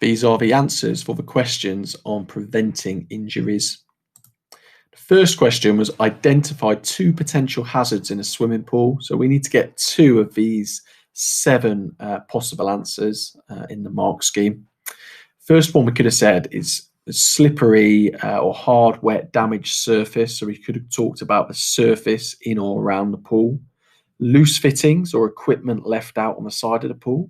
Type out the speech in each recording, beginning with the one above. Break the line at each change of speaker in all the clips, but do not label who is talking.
These are the answers for the questions on preventing injuries. The first question was identify 2 potential hazards in a swimming pool. So we need to get 2 of these 7 possible answers in the mark scheme. First one we could have said is a slippery or hard, wet, damaged surface. So we could have talked about the surface in or around the pool. Loose fittings or equipment left out on the side of the pool.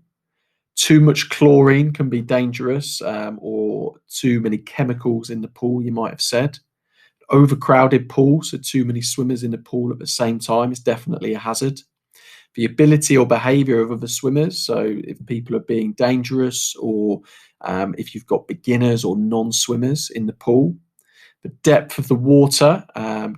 Too much chlorine can be dangerous, or too many chemicals in the pool, you might have said. Overcrowded pool, so too many swimmers in the pool at the same time is definitely a hazard. The ability or behaviour of other swimmers, so if people are being dangerous, or if you've got beginners or non-swimmers in the pool. The depth of the water,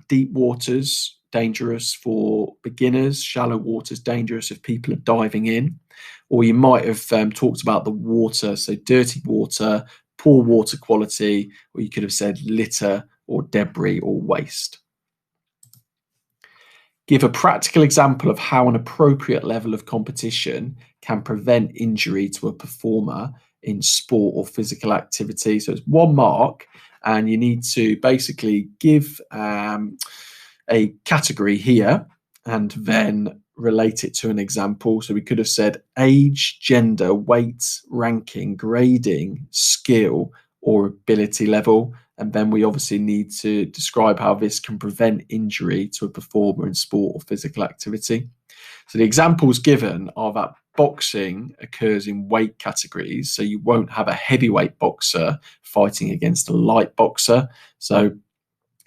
deep waters, dangerous for beginners, shallow waters, dangerous if people are diving in. Or you might have talked about the water, so dirty water, poor water quality, or you could have said litter or debris or waste. Give a practical example of how an appropriate level of competition can prevent injury to a performer in sport or physical activity. So it's 1 mark, and you need to basically give a category here and then relate it to an example. So we could have said age, gender, weight, ranking, grading, skill, or ability level. And then we obviously need to describe how this can prevent injury to a performer in sport or physical activity. So the examples given are that boxing occurs in weight categories. So you won't have a heavyweight boxer fighting against a light boxer. So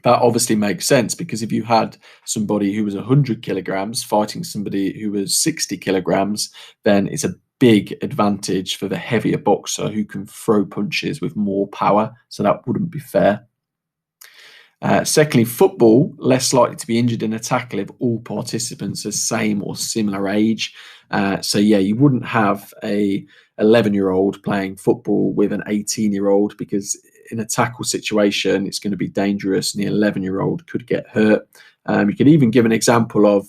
that obviously makes sense, because if you had somebody who was 100 kilograms fighting somebody who was 60 kilograms, then it's a big advantage for the heavier boxer who can throw punches with more power. So that wouldn't be fair. Secondly, football, less likely to be injured in a tackle if all participants are same or similar age. So yeah, you wouldn't have a 11-year-old playing football with an 18-year-old, because in a tackle situation, it's going to be dangerous and the 11-year-old could get hurt. You could even give an example of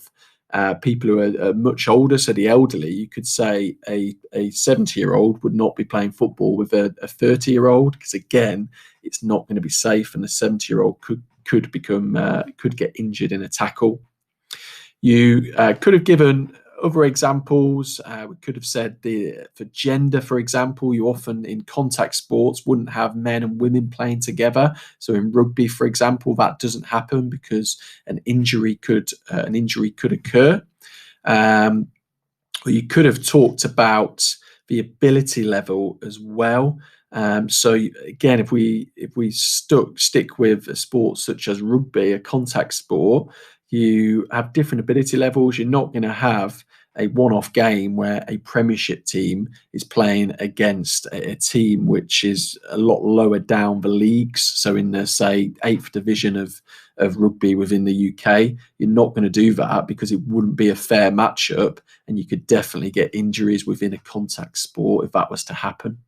people who are much older, so the elderly. You could say a 70-year-old would not be playing football with a 30-year-old, because again, it's not going to be safe, and the 70-year-old could get injured in a tackle. You could have given other examples. We could have said for gender, for example, you often in contact sports wouldn't have men and women playing together. So in rugby, for example, that doesn't happen because an injury could occur. Or you could have talked about the ability level as well. So again, if we stick with a sport such as rugby, a contact sport, you have different ability levels. You're not going to have a one-off game where a Premiership team is playing against a team which is a lot lower down the leagues. So in the, say, 8th division of rugby within the UK, you're not going to do that, because it wouldn't be a fair matchup, and you could definitely get injuries within a contact sport if that was to happen.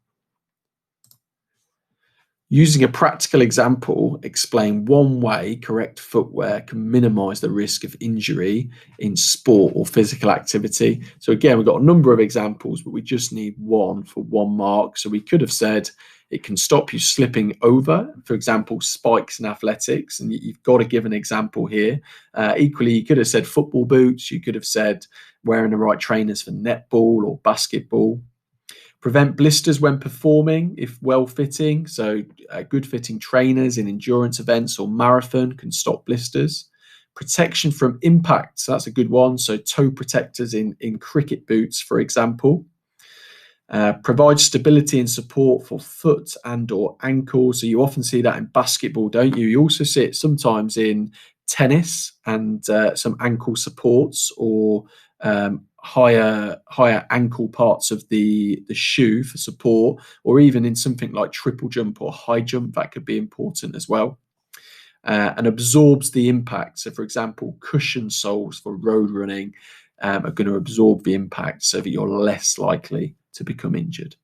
Using a practical example, explain one way correct footwear can minimize the risk of injury in sport or physical activity. So again, we've got a number of examples, but we just need one for 1 mark. So we could have said it can stop you slipping over, for example, spikes in athletics, and you've got to give an example here. Equally, you could have said football boots. You could have said wearing the right trainers for netball or basketball. Prevent blisters when performing if well-fitting. So good-fitting trainers in endurance events or marathon can stop blisters. Protection from impact, so that's a good one. So toe protectors in cricket boots, for example. Provide stability and support for foot and or ankle. So you often see that in basketball, don't you? You also see it sometimes in tennis and some ankle supports, or higher ankle parts of the shoe for support, or even in something like triple jump or high jump, that could be important as well. And absorbs the impact. So for example, cushion soles for road running are going to absorb the impact so that you're less likely to become injured.